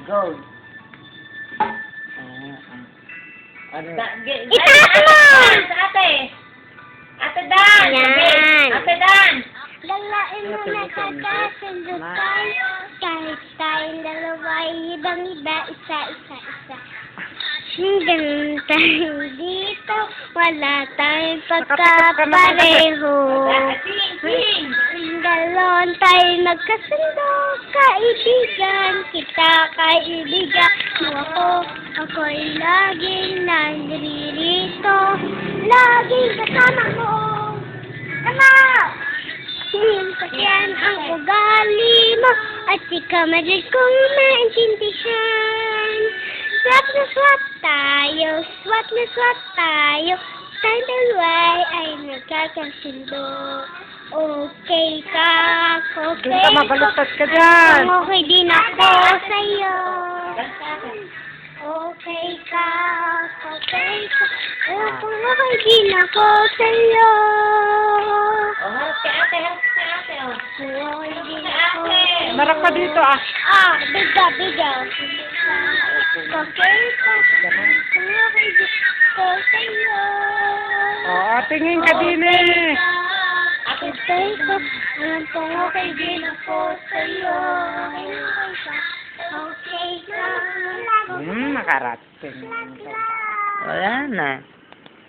Go. Ano? Itaas mo! Ate! Ate Dan! Yan. Ate Dan! Lalain mo na kakasundot tayo. Kahit tayong dalawa, ibang-iba, isa-isa. Hanggang tayo dito, wala tayong pagkapareho. Galon tayo nagkasundo, kaibigan, kita kaibigan. Ako'y laging naririto, laging kasama mo. Ama! Minsan ang ugali mo, at ikaw madali kong maintindihan. Swap na swap tayo, tayong dalawa ay nagkakasundo. Okay ka, okay Doon ka mabalutad ka dyan. Okay din ako sa'yo. Okay ka, okay din ako sa'yo. Harap ka ate, Okay din ako. Marap ka dito ah. Biga. Okay ka, okay din ako sa'yo. Tingin ka din eh. Okay ka, okay din ako sa'yo. Okay ka. Nakarating. Wala na.